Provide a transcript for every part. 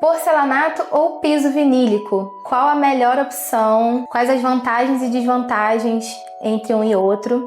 Porcelanato ou piso vinílico? Qual a melhor opção? Quais as vantagens e desvantagens entre um e outro?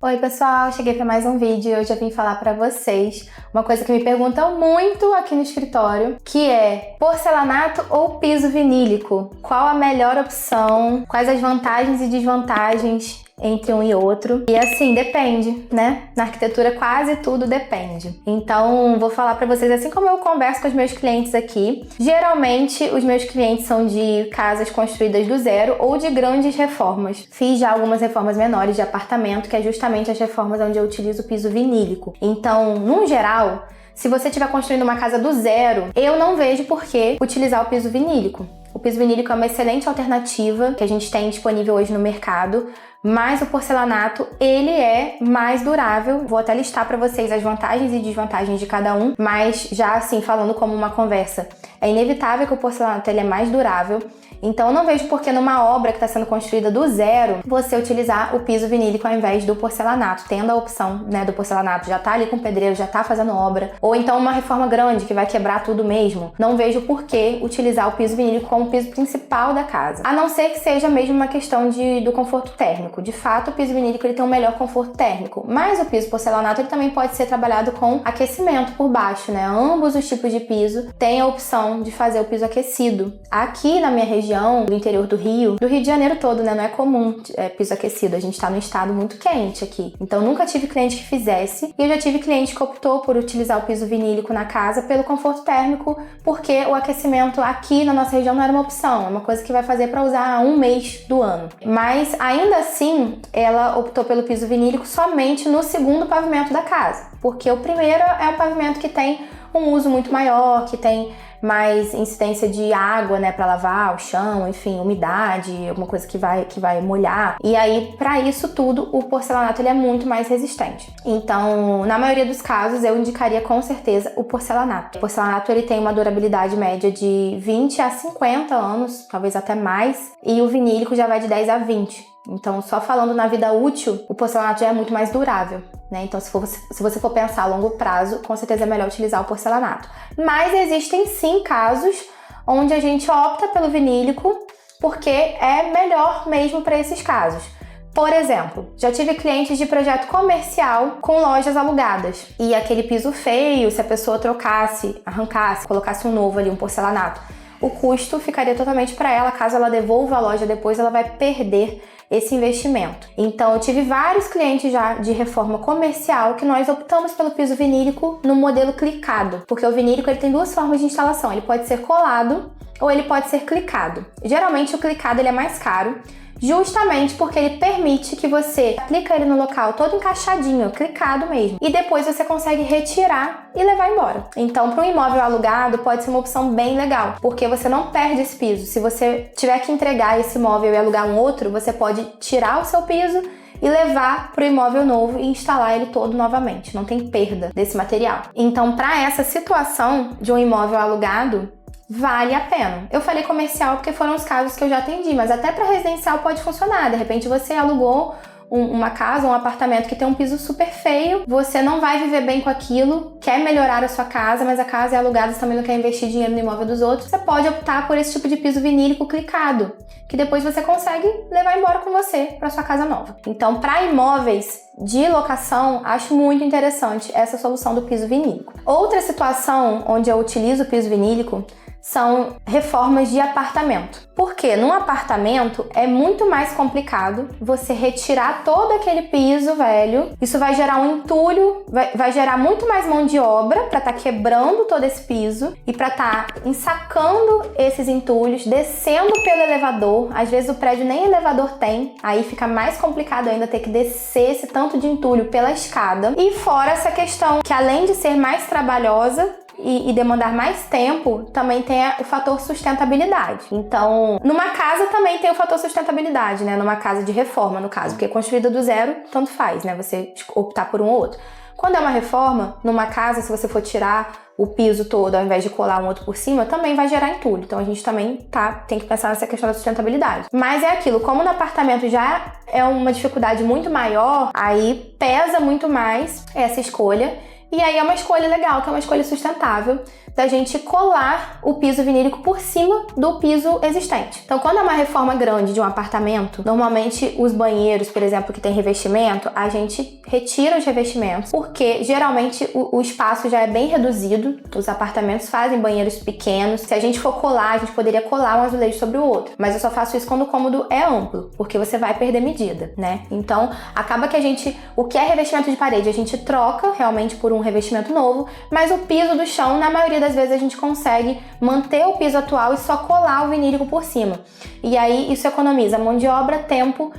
Oi pessoal, cheguei para mais um vídeo e hoje eu vim falar para vocês uma coisa que me perguntam muito aqui no escritório, que é porcelanato ou piso vinílico? Qual a melhor opção? Quais as vantagens e desvantagens entre um e outro? E assim, depende, né? Na arquitetura quase tudo depende. Então, vou falar pra vocês, assim como eu converso com os meus clientes aqui, geralmente os meus clientes são de casas construídas do zero ou de grandes reformas. Fiz já algumas reformas menores de apartamento, que é justamente as reformas onde eu utilizo o piso vinílico. Então, num geral, se você estiver construindo uma casa do zero, eu não vejo por que utilizar o piso vinílico. O piso vinílico é uma excelente alternativa que a gente tem disponível hoje no mercado, mas o porcelanato, ele é mais durável. Vou até listar para vocês as vantagens e desvantagens de cada um, mas já assim, falando como uma conversa, é inevitável que o porcelanato ele é mais durável. Então eu não vejo por que numa obra que está sendo construída do zero, você utilizar o piso vinílico ao invés do porcelanato, tendo a opção, né, do porcelanato, já tá ali com o pedreiro, já tá fazendo obra, ou então uma reforma grande que vai quebrar tudo mesmo. Não vejo por que utilizar o piso vinílico como o piso principal da casa, a não ser que seja mesmo uma questão do conforto térmico. De fato, o piso vinílico ele tem um melhor conforto térmico, mas o piso porcelanato ele também pode ser trabalhado com aquecimento por baixo, né? Ambos os tipos de piso têm a opção de fazer o piso aquecido. Aqui na minha região, do interior do Rio de Janeiro todo, né? Não é comum piso aquecido, a gente tá num estado muito quente aqui. Então nunca tive cliente que fizesse, e eu já tive cliente que optou por utilizar o piso vinílico na casa pelo conforto térmico, porque o aquecimento aqui na nossa região não era uma opção, é uma coisa que vai fazer para usar um mês do ano. Mas ainda assim, ela optou pelo piso vinílico somente no segundo pavimento da casa, porque o primeiro é o pavimento que tem um uso muito maior, que tem mais incidência de água, né, para lavar o chão, enfim, umidade, alguma coisa que vai molhar. E aí, para isso tudo, o porcelanato ele é muito mais resistente. Então, na maioria dos casos, eu indicaria com certeza o porcelanato. O porcelanato ele tem uma durabilidade média de 20 a 50 anos, talvez até mais, e o vinílico já vai de 10 a 20. Então, só falando na vida útil, o porcelanato já é muito mais durável, né? Então, se você for pensar a longo prazo, com certeza é melhor utilizar o porcelanato. Mas existem sim casos onde a gente opta pelo vinílico porque é melhor mesmo para esses casos. Por exemplo, já tive clientes de projeto comercial com lojas alugadas. E aquele piso feio, se a pessoa trocasse, arrancasse, colocasse um novo ali, um porcelanato, o custo ficaria totalmente para ela. Caso ela devolva a loja depois, ela vai perder esse investimento. Então, eu tive vários clientes já de reforma comercial que nós optamos pelo piso vinílico no modelo clicado, porque o vinílico ele tem duas formas de instalação, ele pode ser colado ou ele pode ser clicado. Geralmente o clicado ele é mais caro, justamente porque ele permite que você aplica ele no local todo encaixadinho, clicado mesmo, e depois você consegue retirar e levar embora. Então, para um imóvel alugado, pode ser uma opção bem legal, porque você não perde esse piso. Se você tiver que entregar esse imóvel e alugar um outro, você pode tirar o seu piso e levar para o imóvel novo e instalar ele todo novamente. Não tem perda desse material. Então, para essa situação de um imóvel alugado, vale a pena. Eu falei comercial porque foram os casos que eu já atendi, mas até para residencial pode funcionar. De repente você alugou uma casa, um apartamento que tem um piso super feio, você não vai viver bem com aquilo, quer melhorar a sua casa, mas a casa é alugada, você também não quer investir dinheiro no imóvel dos outros, você pode optar por esse tipo de piso vinílico clicado, que depois você consegue levar embora com você para sua casa nova. Então, para imóveis de locação, acho muito interessante essa solução do piso vinílico. Outra situação onde eu utilizo o piso vinílico são reformas de apartamento. Porque num apartamento é muito mais complicado você retirar todo aquele piso velho. Isso vai gerar um entulho, vai gerar muito mais mão de obra para estar quebrando todo esse piso e para estar ensacando esses entulhos, descendo pelo elevador. Às vezes o prédio nem elevador tem, aí fica mais complicado ainda ter que descer esse tanto de entulho pela escada. E fora essa questão que, além de ser mais trabalhosa e demandar mais tempo, também tem o fator sustentabilidade. Então, numa casa também tem o fator sustentabilidade, né? Numa casa de reforma, no caso, porque construída do zero, tanto faz, né? Você optar por um ou outro. Quando é uma reforma, numa casa, se você for tirar o piso todo ao invés de colar um outro por cima, também vai gerar entulho. Então a gente também tem que pensar nessa questão da sustentabilidade. Mas é aquilo, como no apartamento já é uma dificuldade muito maior, aí pesa muito mais essa escolha. E aí é uma escolha legal, que é uma escolha sustentável, da gente colar o piso vinílico por cima do piso existente. Então, quando é uma reforma grande de um apartamento, normalmente os banheiros, por exemplo, que tem revestimento, a gente retira os revestimentos, porque geralmente o espaço já é bem reduzido, os apartamentos fazem banheiros pequenos. Se a gente for colar, a gente poderia colar um azulejo sobre o outro, mas eu só faço isso quando o cômodo é amplo, porque você vai perder medida, né? Então, acaba que o que é revestimento de parede, a gente troca realmente por um revestimento novo, mas o piso do chão, na maioria das vezes, a gente consegue manter o piso atual e só colar o vinílico por cima. E aí, isso economiza mão de obra, tempo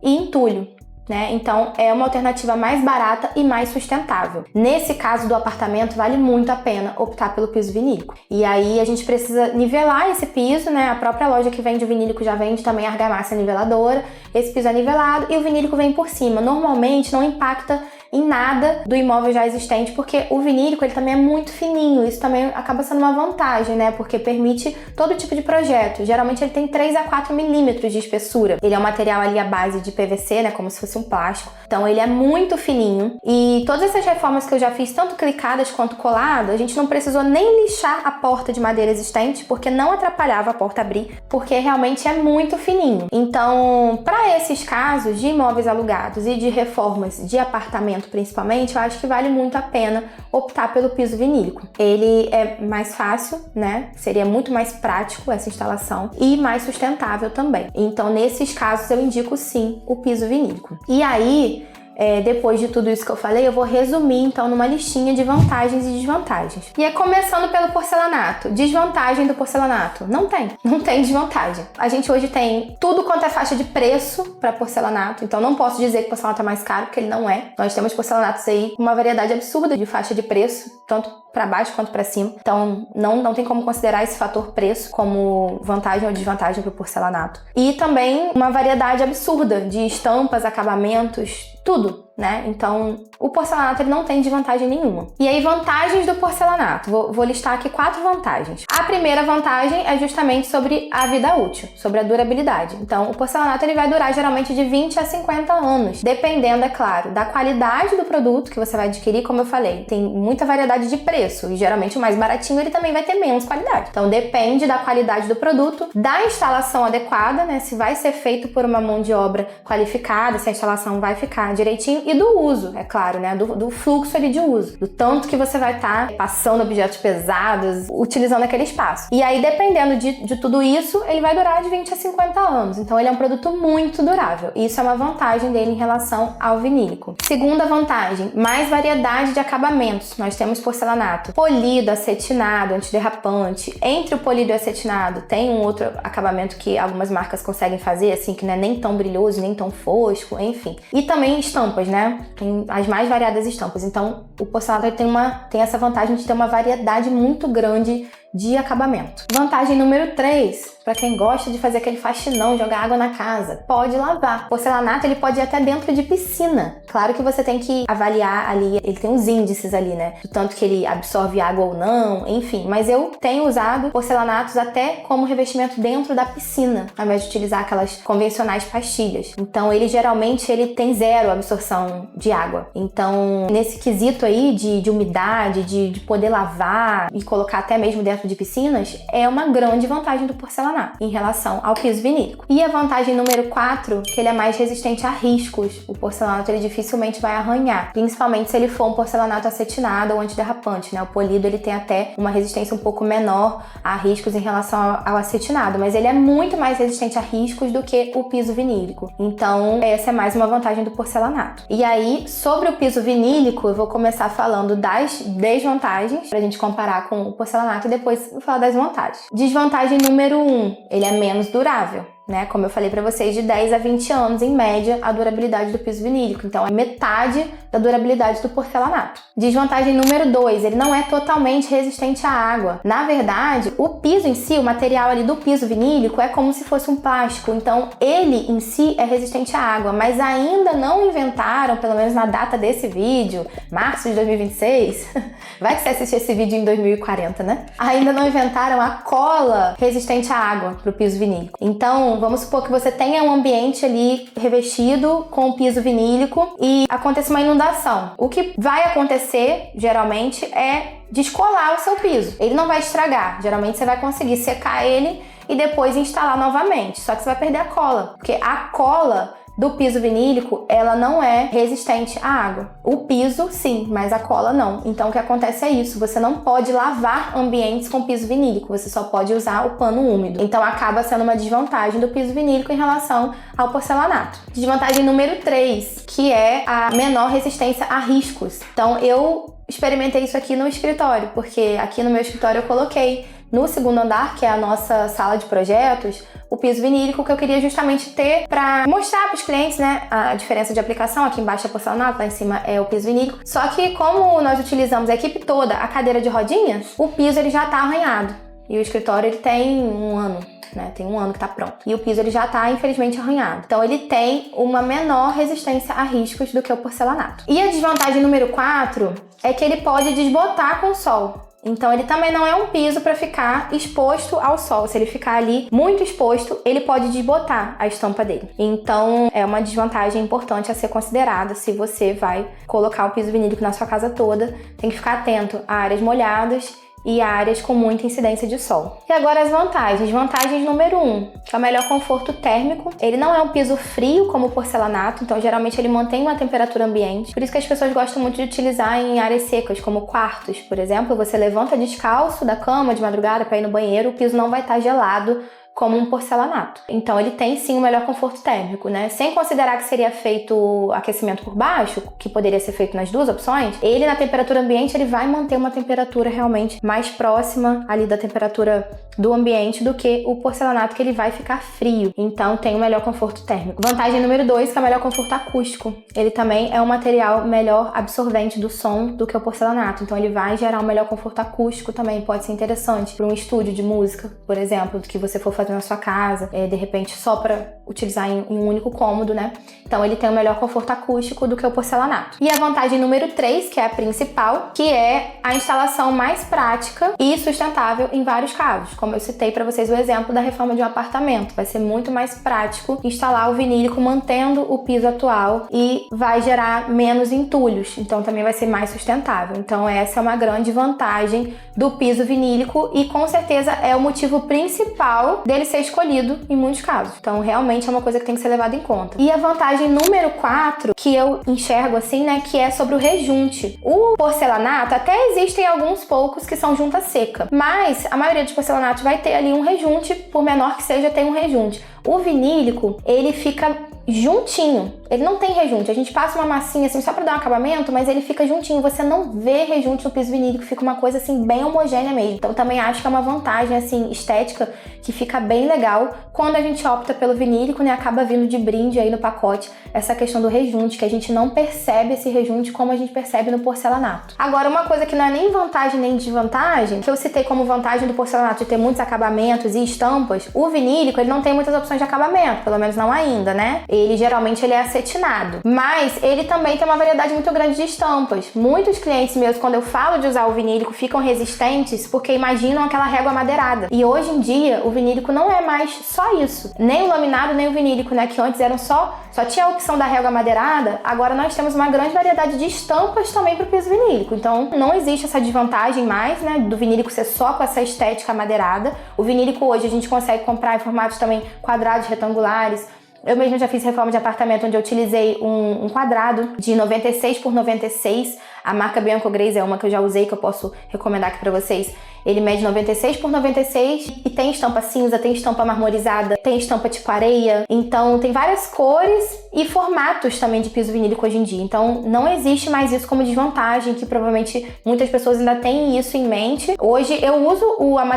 e entulho, né? Então, é uma alternativa mais barata e mais sustentável. Nesse caso do apartamento, vale muito a pena optar pelo piso vinílico. E aí, a gente precisa nivelar esse piso, né? A própria loja que vende o vinílico já vende também a argamassa niveladora. Esse piso é nivelado e o vinílico vem por cima. Normalmente, não impacta em nada do imóvel já existente, porque o vinílico ele também é muito fininho. Isso também acaba sendo uma vantagem, né? Porque permite todo tipo de projeto. Geralmente ele tem 3 a 4 milímetros de espessura. Ele é um material ali à base de PVC, né? Como se fosse um plástico. Então ele é muito fininho. E todas essas reformas que eu já fiz, tanto clicadas quanto coladas, a gente não precisou nem lixar a porta de madeira existente, porque não atrapalhava a porta abrir, porque realmente é muito fininho. Então, para esses casos de imóveis alugados e de reformas de apartamento principalmente, eu acho que vale muito a pena optar pelo piso vinílico. Ele é mais fácil, né? Seria muito mais prático essa instalação e mais sustentável também. Então, nesses casos, eu indico sim o piso vinílico. E aí, depois de tudo isso que eu falei, eu vou resumir então numa listinha de vantagens e desvantagens. E é começando pelo porcelanato. Desvantagem do porcelanato? Não tem desvantagem. A gente hoje tem tudo quanto é faixa de preço para porcelanato, então não posso dizer que o porcelanato é mais caro, porque ele não é. Nós temos porcelanatos aí com uma variedade absurda de faixa de preço, tanto para baixo quanto para cima. Então não tem como considerar esse fator preço como vantagem ou desvantagem para o porcelanato. E também uma variedade absurda de estampas, acabamentos, tudo, né? Então o porcelanato ele não tem desvantagem nenhuma. E aí, vantagens do porcelanato. Vou listar aqui 4 vantagens. A primeira vantagem é justamente sobre a vida útil, sobre a durabilidade. Então o porcelanato ele vai durar geralmente de 20 a 50 anos, dependendo, é claro, da qualidade do produto que você vai adquirir. Como eu falei, tem muita variedade de preço e geralmente o mais baratinho ele também vai ter menos qualidade. Então depende da qualidade do produto, da instalação adequada, né? Se vai ser feito por uma mão de obra qualificada, se a instalação vai ficar direitinho, e do uso, é claro, né? Do fluxo ali de uso, do tanto que você vai estar passando objetos pesados, utilizando aquele espaço. E aí, dependendo de tudo isso, ele vai durar de 20 a 50 anos. Então ele é um produto muito durável. E isso é uma vantagem dele em relação ao vinílico. Segunda vantagem, mais variedade de acabamentos. Nós temos porcelanato polido, acetinado, antiderrapante. Entre o polido e o acetinado tem um outro acabamento que algumas marcas conseguem fazer, assim, que não é nem tão brilhoso, nem tão fosco, enfim. E também estampas, né? Tem as mais variadas estampas. Então, o porcelanato tem essa vantagem de ter uma variedade muito grande de acabamento. Vantagem número 3, para quem gosta de fazer aquele faxinão, jogar água na casa, pode lavar. Porcelanato ele pode ir até dentro de piscina. Claro que você tem que avaliar ali, ele tem uns índices ali, né? Do tanto que ele absorve água ou não, enfim. Mas eu tenho usado porcelanatos até como revestimento dentro da piscina, ao invés de utilizar aquelas convencionais pastilhas. Então ele geralmente tem zero absorção de água. Então nesse quesito aí de umidade, de poder lavar e colocar até mesmo dentro de piscinas, é uma grande vantagem do porcelanato em relação ao piso vinílico. E a vantagem número 4, que ele é mais resistente a riscos. O porcelanato ele dificilmente vai arranhar, principalmente se ele for um porcelanato acetinado ou antiderrapante, né? O polido ele tem até uma resistência um pouco menor a riscos em relação ao acetinado, mas ele é muito mais resistente a riscos do que o piso vinílico. Então essa é mais uma vantagem do porcelanato. E aí, sobre o piso vinílico, eu vou começar falando das desvantagens pra gente comparar com o porcelanato e depois vou falar das vantagens. Desvantagem número 1, ele é menos durável, né? Como eu falei para vocês, de 10 a 20 anos, em média, a durabilidade do piso vinílico. Então, é metade da durabilidade do porcelanato. Desvantagem número 2, ele não é totalmente resistente à água. Na verdade, o piso em si, o material ali do piso vinílico, é como se fosse um plástico. Então, ele em si é resistente à água, mas ainda não inventaram, pelo menos na data desse vídeo, março de 2026, vai que você assiste esse vídeo em 2040, né? Ainda não inventaram a cola resistente à água para o piso vinílico. Então, vamos supor que você tenha um ambiente ali revestido com o piso vinílico e aconteça uma inundação inundação. O que vai acontecer, geralmente, é descolar o seu piso. Ele não vai estragar. Geralmente você vai conseguir secar ele e depois instalar novamente. Só que você vai perder a cola, porque a cola do piso vinílico, ela não é resistente à água. O piso, sim, mas a cola não. Então, o que acontece é isso. Você não pode lavar ambientes com piso vinílico. Você só pode usar o pano úmido. Então, acaba sendo uma desvantagem do piso vinílico em relação ao porcelanato. Desvantagem número 3, que é a menor resistência a riscos. Então, eu experimentei isso aqui no escritório, porque aqui no meu escritório eu coloquei no segundo andar, que é a nossa sala de projetos, o piso vinílico, que eu queria justamente ter para mostrar para os clientes, né, a diferença de aplicação. Aqui embaixo é porcelanato, lá em cima é o piso vinílico. Só que como nós utilizamos a equipe toda a cadeira de rodinhas, o piso ele já tá arranhado. E o escritório ele tem 1 ano, né? Tem 1 ano que tá pronto. E o piso ele já tá, infelizmente, arranhado. Então ele tem uma menor resistência a riscos do que o porcelanato. E a desvantagem número 4 é que ele pode desbotar com o sol. Então ele também não é um piso para ficar exposto ao sol. Se ele ficar ali muito exposto, ele pode desbotar a estampa dele. Então é uma desvantagem importante a ser considerada se você vai colocar o piso vinílico na sua casa toda. Tem que ficar atento a áreas molhadas e áreas com muita incidência de sol. E agora as vantagens. Vantagens número 1, que é o melhor conforto térmico. Ele não é um piso frio como o porcelanato, então geralmente ele mantém uma temperatura ambiente. Por isso que as pessoas gostam muito de utilizar em áreas secas, como quartos, por exemplo. Você levanta descalço da cama de madrugada para ir no banheiro, o piso não vai estar gelado como um porcelanato. Então ele tem sim o melhor conforto térmico, né? Sem considerar que seria feito aquecimento por baixo, que poderia ser feito nas duas opções, ele na temperatura ambiente ele vai manter uma temperatura realmente mais próxima ali da temperatura do ambiente do que o porcelanato, que ele vai ficar frio. Então tem o melhor conforto térmico. Vantagem número 2, que é o melhor conforto acústico. Ele também é um material melhor absorvente do som do que o porcelanato. Então ele vai gerar um melhor conforto acústico também. Pode ser interessante para um estúdio de música, por exemplo, que você for fazer na sua casa, de repente só para utilizar em um único cômodo, né? Então ele tem o melhor conforto acústico do que o porcelanato. E a vantagem número 3, que é a principal, que é a instalação mais prática e sustentável em vários casos. Como eu citei para vocês o exemplo da reforma de um apartamento, vai ser muito mais prático instalar o vinílico mantendo o piso atual e vai gerar menos entulhos, então também vai ser mais sustentável. Então essa é uma grande vantagem do piso vinílico e com certeza é o motivo principal dele ser escolhido em muitos casos. Então realmente é uma coisa que tem que ser levada em conta. E a vantagem número 4, que eu enxergo assim, né, que é sobre o rejunte. O porcelanato, até existem alguns poucos que são junta seca, mas a maioria dos porcelanatos vai ter ali um rejunte, por menor que seja, tem um rejunte. O vinílico, ele fica juntinho, ele não tem rejunte. A gente passa uma massinha assim só pra dar um acabamento, mas ele fica juntinho, você não vê rejunte no piso vinílico, fica uma coisa assim bem homogênea mesmo. Então também acho que é uma vantagem assim estética que fica bem legal quando a gente opta pelo vinílico, né? Acaba vindo de brinde aí no pacote essa questão do rejunte, que a gente não percebe esse rejunte como a gente percebe no porcelanato. Agora, uma coisa que não é nem vantagem nem desvantagem, que eu citei como vantagem do porcelanato de ter muitos acabamentos e estampas, o vinílico ele não tem muitas opções de acabamento, pelo menos não ainda, né? Ele geralmente ele é acetinado, mas ele também tem uma variedade muito grande de estampas. Muitos clientes meus, quando eu falo de usar o vinílico, ficam resistentes porque imaginam aquela régua madeirada. E hoje em dia, o vinílico não é mais só isso. Nem o laminado, nem o vinílico, né? Que antes eram só tinha a opção da régua madeirada, agora nós temos uma grande variedade de estampas também para o piso vinílico. Então, não existe essa desvantagem mais, né? Do vinílico ser só com essa estética madeirada. O vinílico hoje a gente consegue comprar em formatos também quadrados, retangulares. Eu mesma já fiz reforma de apartamento onde eu utilizei um quadrado de 96 por 96. A marca Bianco Grace é uma que eu já usei, que eu posso recomendar aqui pra vocês. Ele mede 96 por 96 e tem estampa cinza, tem estampa marmorizada, tem estampa tipo areia. Então tem várias cores e formatos também de piso vinílico hoje em dia. Então não existe mais isso como desvantagem, que provavelmente muitas pessoas ainda têm isso em mente. Hoje eu uso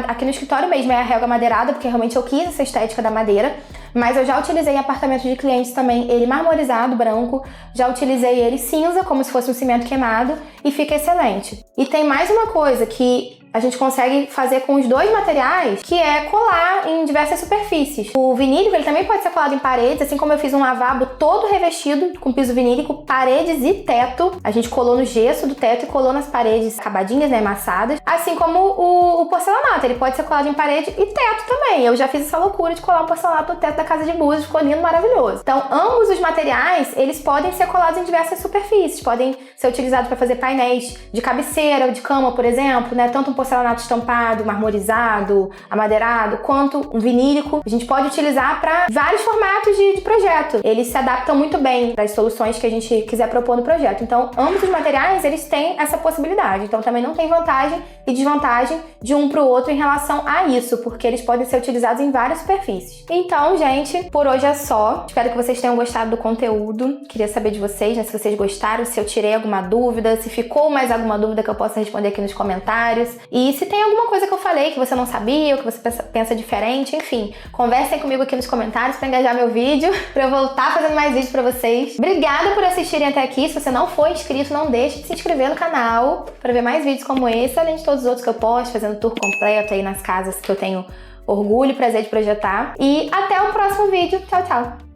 aqui no escritório mesmo, é a régua madeirada, porque realmente eu quis essa estética da madeira. Mas eu já utilizei em apartamentos de clientes também ele marmorizado, branco. Já utilizei ele cinza, como se fosse um cimento queimado, e fica excelente. E tem mais uma coisa que a gente consegue fazer com os dois materiais, que é colar em diversas superfícies. O vinílico, ele também pode ser colado em paredes, assim como eu fiz um lavabo todo revestido com piso vinílico, paredes e teto. A gente colou no gesso do teto e colou nas paredes acabadinhas, né, amassadas. Assim como o porcelanato, ele pode ser colado em parede e teto também. Eu já fiz essa loucura de colar um porcelanato no teto da casa de Búzios, ficou lindo, maravilhoso. Então, ambos os materiais, eles podem ser colados em diversas superfícies, podem ser utilizados para fazer painéis de cabeceira ou de cama, por exemplo, né? Tanto um porcelanato estampado, marmorizado, amadeirado, quanto um vinílico. A gente pode utilizar para vários formatos de projeto. Eles se adaptam muito bem para as soluções que a gente quiser propor no projeto. Então, ambos os materiais, eles têm essa possibilidade. Então, também não tem vantagem e desvantagem de um para o outro em relação a isso, porque eles podem ser utilizados em várias superfícies. Então, gente, por hoje é só. Espero que vocês tenham gostado do conteúdo. Queria saber de vocês, né, se vocês gostaram, se eu tirei alguma dúvida, se ficou mais alguma dúvida que eu possa responder aqui nos comentários. E se tem alguma coisa que eu falei que você não sabia, ou que você pensa diferente, enfim, conversem comigo aqui nos comentários para engajar meu vídeo, para eu voltar fazendo mais vídeos para vocês. Obrigada por assistirem até aqui. Se você não for inscrito, não deixe de se inscrever no canal para ver mais vídeos como esse, além de todos os outros que eu posto, fazendo tour completo aí nas casas que eu tenho orgulho e prazer de projetar. E até o próximo vídeo. Tchau, tchau!